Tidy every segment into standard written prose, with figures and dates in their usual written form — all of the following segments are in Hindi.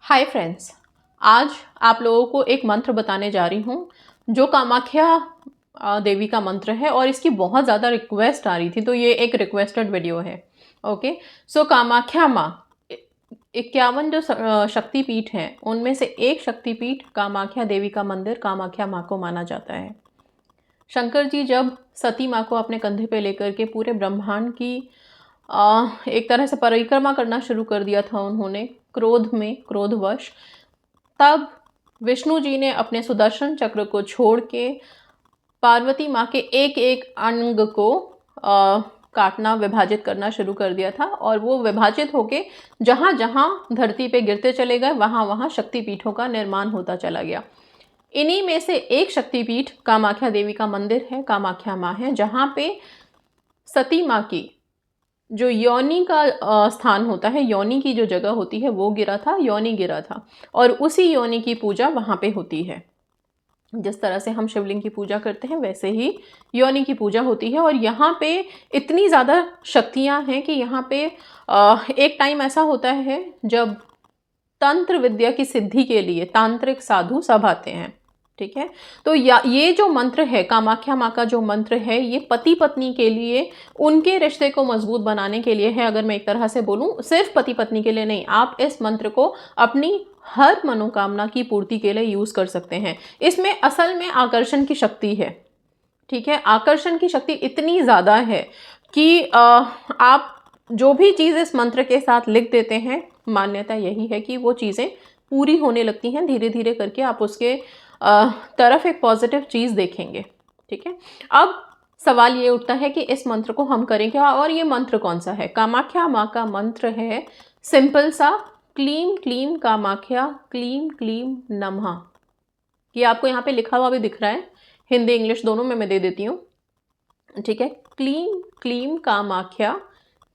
हाय फ्रेंड्स, आज आप लोगों को एक मंत्र बताने जा रही हूँ जो कामाख्या देवी का मंत्र है और इसकी बहुत ज़्यादा रिक्वेस्ट आ रही थी, तो ये एक रिक्वेस्टेड वीडियो है। ओके, सो कामाख्या माँ 51 जो शक्तिपीठ हैं उनमें से एक शक्तिपीठ कामाख्या देवी का मंदिर कामाख्या माँ को माना जाता है। शंकर जी जब सती माँ को अपने कंधे पे लेकर के पूरे ब्रह्मांड की एक तरह से परिक्रमा करना शुरू कर दिया था उन्होंने, क्रोधवश, तब विष्णु जी ने अपने सुदर्शन चक्र को छोड़ के पार्वती माँ के एक एक अंग को काटना, विभाजित करना शुरू कर दिया था और वो विभाजित होके जहाँ जहाँ धरती पे गिरते चले गए वहाँ वहाँ शक्तिपीठों का निर्माण होता चला गया। इन्हीं में से एक शक्तिपीठ कामाख्या देवी का मंदिर है, कामाख्या माँ है, जहाँ पे सती माँ की जो योनि का स्थान होता है, योनि की जो जगह होती है वो गिरा था, योनि गिरा था और उसी योनि की पूजा वहाँ पे होती है। जिस तरह से हम शिवलिंग की पूजा करते हैं वैसे ही योनि की पूजा होती है। और यहाँ पे इतनी ज़्यादा शक्तियाँ हैं कि यहाँ पे एक टाइम ऐसा होता है जब तंत्र विद्या की सिद्धि के लिए तांत्रिक साधु सब आते हैं। ठीक है, तो ये जो मंत्र है, कामाख्या माँ का जो मंत्र है, ये पति पत्नी के लिए, उनके रिश्ते को मजबूत बनाने के लिए है। अगर मैं एक तरह से बोलूँ, सिर्फ पति पत्नी के लिए नहीं, आप इस मंत्र को अपनी हर मनोकामना की पूर्ति के लिए यूज़ कर सकते हैं। इसमें असल में आकर्षण की शक्ति है। ठीक है, आकर्षण की शक्ति इतनी ज़्यादा है कि आप जो भी चीज़ इस मंत्र के साथ लिख देते हैं, मान्यता यही है कि वो चीज़ें पूरी होने लगती हैं। धीरे धीरे करके आप उसके तरफ एक पॉजिटिव चीज़ देखेंगे। ठीक है, अब सवाल ये उठता है कि इस मंत्र को हम करें क्या, और ये मंत्र कौन सा है? कामाख्या माँ का मंत्र है सिंपल सा, क्लीम क्लीम कामाख्या क्लीम क्लीम नमः। ये आपको यहाँ पे लिखा हुआ भी दिख रहा है, हिंदी इंग्लिश दोनों में मैं दे देती हूँ। ठीक है, क्लीम क्लीम कामाख्या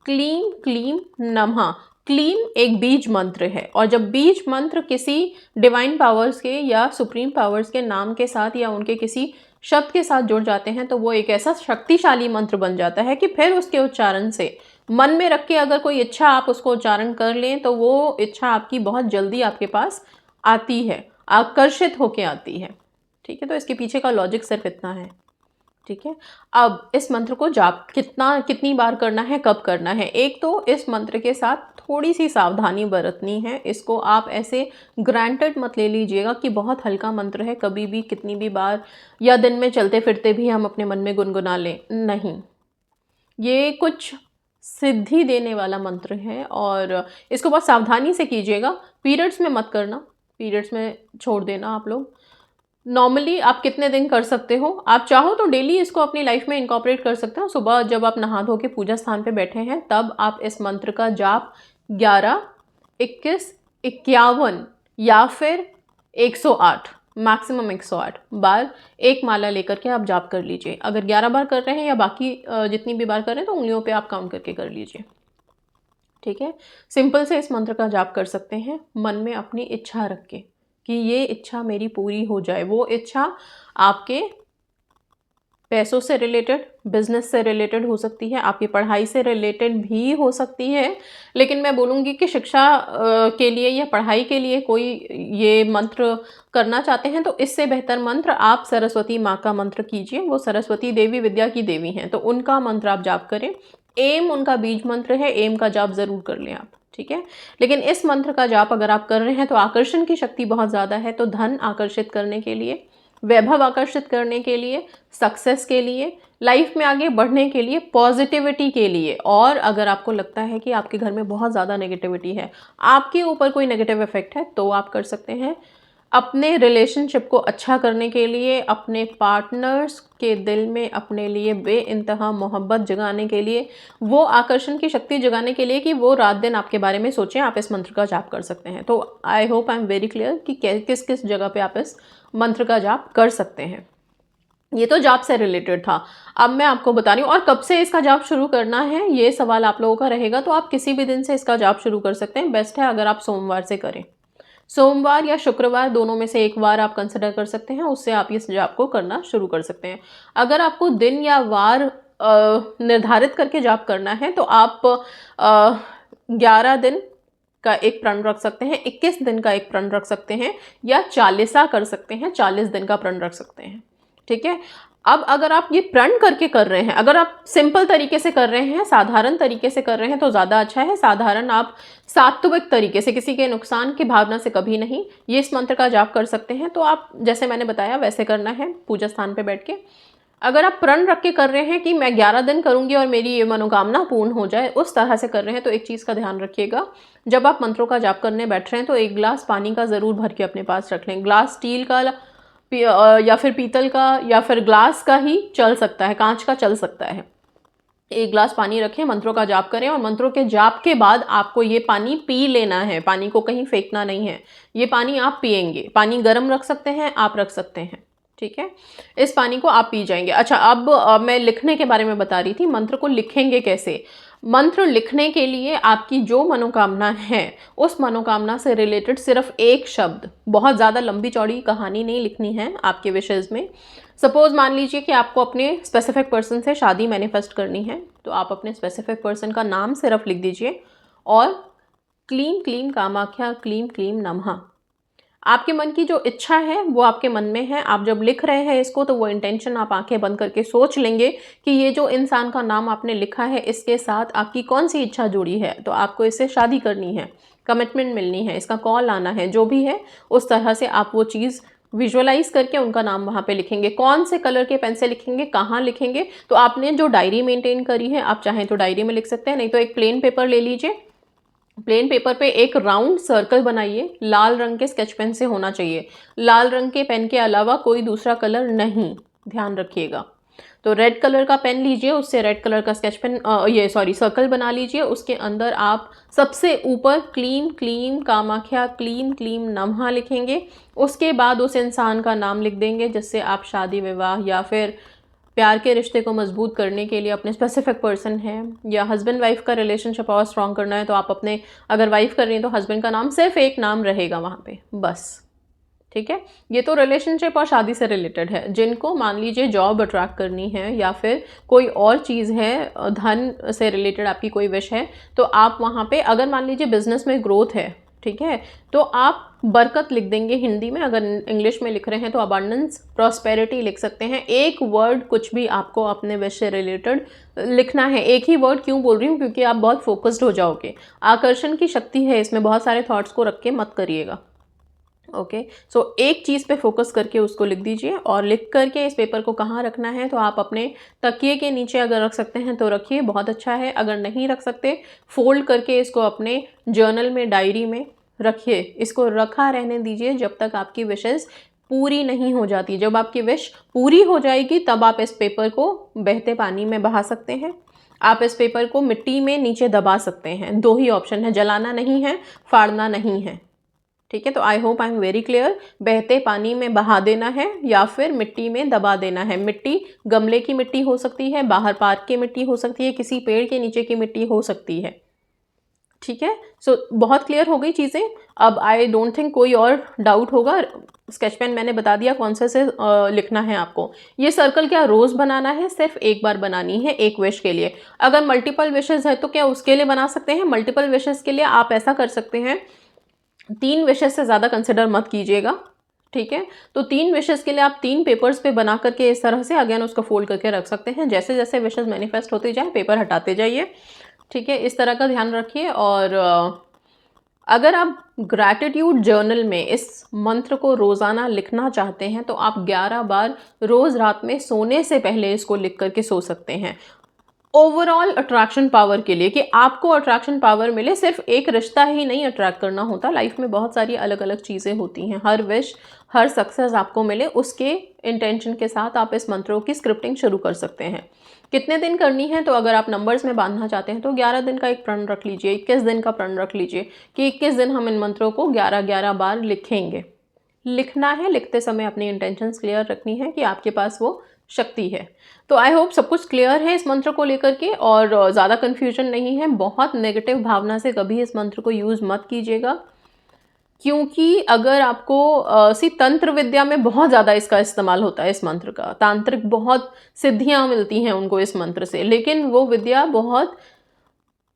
क्लीम क्लीम नमः। क्लीम एक बीज मंत्र है और जब बीज मंत्र किसी डिवाइन पावर्स के या सुप्रीम पावर्स के नाम के साथ या उनके किसी शब्द के साथ जुड़ जाते हैं तो वो एक ऐसा शक्तिशाली मंत्र बन जाता है कि फिर उसके उच्चारण से मन में रख के अगर कोई इच्छा आप उसको उच्चारण कर लें तो वो इच्छा आपकी बहुत जल्दी आपके पास आती है, आकर्षित होके आती है। ठीक है, तो इसके पीछे का लॉजिक सिर्फ इतना है। ठीक है, अब इस मंत्र को जाप कितनी बार करना है, कब करना है? एक तो इस मंत्र के साथ थोड़ी सी सावधानी बरतनी है। इसको आप ऐसे ग्रांटेड मत ले लीजिएगा कि बहुत हल्का मंत्र है, कभी भी कितनी भी बार या दिन में चलते फिरते भी हम अपने मन में गुनगुना लें, नहीं। ये कुछ सिद्धि देने वाला मंत्र है और इसको बहुत सावधानी से कीजिएगा। पीरियड्स में मत करना, पीरियड्स में छोड़ देना आप लोग। नॉर्मली आप कितने दिन कर सकते हो? आप चाहो तो डेली इसको अपनी लाइफ में इनकॉर्पोरेट कर सकते हो। सुबह जब आप नहा धो के पूजा स्थान पे बैठे हैं तब आप इस मंत्र का जाप 11, 21, 51 या फिर 108, मैक्सिमम 108 बार एक माला लेकर के आप जाप कर लीजिए। अगर 11 बार कर रहे हैं या बाकी जितनी भी बार कर रहे हैं तो उंगलियों पे आप काउंट करके कर लीजिए। ठीक है, सिंपल से इस मंत्र का जाप कर सकते हैं मन में अपनी इच्छा रख के कि ये इच्छा मेरी पूरी हो जाए। वो इच्छा आपके पैसों से रिलेटेड, बिजनेस से रिलेटेड हो सकती है, आपकी पढ़ाई से रिलेटेड भी हो सकती है। लेकिन मैं बोलूँगी कि शिक्षा के लिए या पढ़ाई के लिए कोई ये मंत्र करना चाहते हैं तो इससे बेहतर मंत्र आप सरस्वती माँ का मंत्र कीजिए। वो सरस्वती देवी विद्या की देवी हैं, तो उनका मंत्र आप जाप करें। एम उनका बीज मंत्र है, एम का जाप ज़रूर कर लें आप। ठीक है, लेकिन इस मंत्र का जाप अगर आप कर रहे हैं तो आकर्षण की शक्ति बहुत ज़्यादा है। तो धन आकर्षित करने के लिए, वैभव आकर्षित करने के लिए, सक्सेस के लिए, लाइफ में आगे बढ़ने के लिए, पॉजिटिविटी के लिए। और अगर आपको लगता है कि आपके घर में बहुत ज़्यादा नेगेटिविटी है, आपके ऊपर कोई नेगेटिव इफेक्ट है, तो आप कर सकते हैं अपने रिलेशनशिप को अच्छा करने के लिए, अपने पार्टनर्स के दिल में अपने लिए बेइंतहा मोहब्बत जगाने के लिए, वो आकर्षण की शक्ति जगाने के लिए कि वो रात दिन आपके बारे में सोचें, आप इस मंत्र का जाप कर सकते हैं। तो I hope I am very clear कि किस किस जगह पे आप इस मंत्र का जाप कर सकते हैं। ये तो जाप से रिलेटेड था। अब मैं आपको बता रही हूँ, और कब से इसका जाप शुरू करना है ये सवाल आप लोगों का रहेगा। तो आप किसी भी दिन से इसका जाप शुरू कर सकते हैं। बेस्ट है अगर आप सोमवार से करें, सोमवार या शुक्रवार दोनों में से एक बार आप कंसिडर कर सकते हैं, उससे आप इस जाप को करना शुरू कर सकते हैं। अगर आपको दिन या वार निर्धारित करके जाप करना है तो आप 11 दिन का एक प्रण रख सकते हैं, 21 दिन का एक प्रण रख सकते हैं, या 40 कर सकते हैं, 40 दिन का प्रण रख सकते हैं। ठीक है। अब अगर आप ये प्रण करके कर रहे हैं, अगर आप सिंपल तरीके से कर रहे हैं, साधारण तरीके से कर रहे हैं तो ज़्यादा अच्छा है। साधारण आप सात्विक तरीके से, किसी के नुकसान की भावना से कभी नहीं, ये इस मंत्र का जाप कर सकते हैं। तो आप जैसे मैंने बताया वैसे करना है पूजा स्थान पे बैठ के। अगर आप प्रण रख के कर रहे हैं कि मैं 11 दिन करूंगी और मेरी ये मनोकामना पूर्ण हो जाए, उस तरह से कर रहे हैं, तो एक चीज़ का ध्यान रखिएगा, जब आप मंत्रों का जाप करने बैठ रहे हैं तो 1 गिलास पानी का ज़रूर भर के अपने पास रख लें। ग्लास स्टील का या फिर पीतल का या फिर ग्लास का ही चल सकता है, कांच का चल सकता है। 1 गिलास पानी रखें, मंत्रों का जाप करें और मंत्रों के जाप के बाद आपको ये पानी पी लेना है। पानी को कहीं फेंकना नहीं है, ये पानी आप पिएंगे। पानी गर्म रख सकते हैं, आप रख सकते हैं, ठीक है। इस पानी को आप पी जाएंगे। अच्छा, अब मैं लिखने के बारे में बता रही थी, मंत्र को लिखेंगे कैसे। मंत्र लिखने के लिए आपकी जो मनोकामना है उस मनोकामना से रिलेटेड सिर्फ एक शब्द, बहुत ज़्यादा लंबी चौड़ी कहानी नहीं लिखनी है आपके विशेज़ में। सपोज मान लीजिए कि आपको अपने स्पेसिफिक पर्सन से शादी मैनिफेस्ट करनी है, तो आप अपने स्पेसिफिक पर्सन का नाम सिर्फ लिख दीजिए और क्लीम क्लीम कामाख्या क्लीम क्लीम नमः। आपके मन की जो इच्छा है वो आपके मन में है। आप जब लिख रहे हैं इसको तो वो इंटेंशन आप आंखें बंद करके सोच लेंगे कि ये जो इंसान का नाम आपने लिखा है इसके साथ आपकी कौन सी इच्छा जुड़ी है। तो आपको इससे शादी करनी है, कमिटमेंट मिलनी है, इसका कॉल आना है, जो भी है उस तरह से आप वो चीज़ विजुअलाइज करके उनका नाम वहाँ पे लिखेंगे। कौन से कलर के पेन से लिखेंगे, कहाँ लिखेंगे, तो आपने जो डायरी मेंटेन करी है आप चाहें तो डायरी में लिख सकते हैं, नहीं तो एक प्लेन पेपर ले लीजिए। प्लेन पेपर पे एक राउंड सर्कल बनाइए, लाल रंग के स्केच पेन से होना चाहिए। लाल रंग के पेन के अलावा कोई दूसरा कलर नहीं, ध्यान रखिएगा। तो रेड कलर का पेन लीजिए, उससे रेड कलर का स्केच पेन सर्कल बना लीजिए। उसके अंदर आप सबसे ऊपर क्लीम क्लीम कामाख्या क्लीम क्लीम नमः लिखेंगे। उसके बाद उस इंसान का नाम लिख देंगे जिससे आप शादी विवाह या फिर प्यार के रिश्ते को मजबूत करने के लिए अपने स्पेसिफिक पर्सन है, या हस्बैंड वाइफ का रिलेशनशिप और स्ट्रॉन्ग करना है तो आप अपने, अगर वाइफ कर रही हैं तो हस्बैंड का नाम, सिर्फ एक नाम रहेगा वहाँ पे बस, ठीक है। ये तो रिलेशनशिप और शादी से रिलेटेड है। जिनको मान लीजिए जॉब अट्रैक्ट करनी है या फिर कोई और चीज़ है, धन से रिलेटेड आपकी कोई विश है, तो आप वहाँ पे, अगर मान लीजिए बिजनेस में ग्रोथ है, ठीक है, तो आप बरकत लिख देंगे हिंदी में। अगर इंग्लिश में लिख रहे हैं तो अबंडेंस प्रॉस्पेरिटी लिख सकते हैं। एक वर्ड कुछ भी आपको अपने विश से रिलेटेड लिखना है। एक ही वर्ड क्यों बोल रही हूँ, क्योंकि आप बहुत फोकस्ड हो जाओगे। आकर्षण की शक्ति है इसमें, बहुत सारे थॉट्स को रख के मत करिएगा। ओके, सो एक चीज़ पे फोकस करके उसको लिख दीजिए। और लिख करके इस पेपर को कहाँ रखना है, तो आप अपने तकिए के नीचे अगर रख सकते हैं तो रखिए, बहुत अच्छा है। अगर नहीं रख सकते, फोल्ड करके इसको अपने जर्नल में, डायरी में रखिए। इसको रखा रहने दीजिए जब तक आपकी विशेज़ पूरी नहीं हो जाती। जब आपकी विश पूरी हो जाएगी तब आप इस पेपर को बहते पानी में बहा सकते हैं। आप इस पेपर को मिट्टी में नीचे दबा सकते हैं। 2 ही ऑप्शन है, जलाना नहीं है, फाड़ना नहीं है, ठीक है। तो I hope I am very clear. बहते पानी में बहा देना है या फिर मिट्टी में दबा देना है। मिट्टी गमले की मिट्टी हो सकती है, बाहर पार्क की मिट्टी हो सकती है, किसी पेड़ के नीचे की मिट्टी हो सकती है, ठीक है। सो बहुत क्लियर हो गई चीज़ें। अब आई डोंट थिंक कोई और डाउट होगा। स्केच पेन मैंने बता दिया कौन से लिखना है आपको। ये सर्कल क्या रोज़ बनाना है, सिर्फ एक बार बनानी है, एक विश के लिए। अगर मल्टीपल विशेज़ है तो क्या उसके लिए बना सकते हैं। मल्टीपल विशेज़ के लिए आप ऐसा कर सकते हैं, 3 विशेज़ से ज़्यादा कंसिडर मत कीजिएगा, ठीक है। तो 3 विशेज़ के लिए आप 3 पेपर्स पे बना करके इस तरह से अगेन उसको फोल्ड करके रख सकते हैं। जैसे जैसे विशेज़ मैनिफेस्ट होते जाए पेपर हटाते जाइए, ठीक है। इस तरह का ध्यान रखिए। और अगर आप ग्रैटिट्यूड जर्नल में इस मंत्र को रोज़ाना लिखना चाहते हैं तो आप 11 बार रोज़ रात में सोने से पहले इसको लिख करके सो सकते हैं। ओवरऑल अट्रैक्शन पावर के लिए, कि आपको अट्रैक्शन पावर मिले। सिर्फ एक रिश्ता ही नहीं अट्रैक्ट करना होता, लाइफ में बहुत सारी अलग अलग चीज़ें होती हैं। हर विश, हर सक्सेस आपको मिले, उसके इंटेंशन के साथ आप इस मंत्रों की स्क्रिप्टिंग शुरू कर सकते हैं। कितने दिन करनी है, तो अगर आप नंबर्स में बांधना चाहते हैं तो 11 दिन का एक प्रण रख लीजिए, 21 दिन का प्रण रख लीजिए कि 21 दिन हम इन मंत्रों को 11-11 बार लिखेंगे। लिखना है, लिखते समय अपनी इंटेंशंस क्लियर रखनी है कि आपके पास वो शक्ति है। तो आई होप सब कुछ क्लियर है इस मंत्र को लेकर के और ज़्यादा कन्फ्यूजन नहीं है। बहुत नेगेटिव भावना से कभी इस मंत्र को यूज़ मत कीजिएगा, क्योंकि अगर आपको तंत्र विद्या में बहुत ज़्यादा इसका इस्तेमाल होता है इस मंत्र का। तांत्रिक बहुत सिद्धियाँ मिलती हैं उनको इस मंत्र से, लेकिन वो विद्या बहुत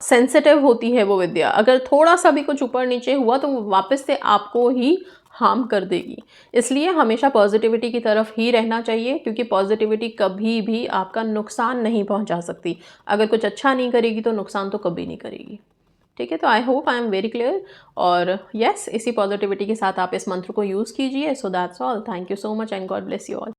सेंसिटिव होती है वो विद्या। अगर थोड़ा सा भी कुछ ऊपर नीचे हुआ तो वो वापस से आपको ही हार्म कर देगी। इसलिए हमेशा पॉजिटिविटी की तरफ ही रहना चाहिए, क्योंकि पॉजिटिविटी कभी भी आपका नुकसान नहीं पहुंचा सकती। अगर कुछ अच्छा नहीं करेगी तो नुकसान तो कभी नहीं करेगी। ठीक है, तो I hope I am very clear. और यस, इसी पॉजिटिविटी के साथ आप इस मंत्र को यूज़ कीजिए। So that's all. Thank you so much and God bless you all.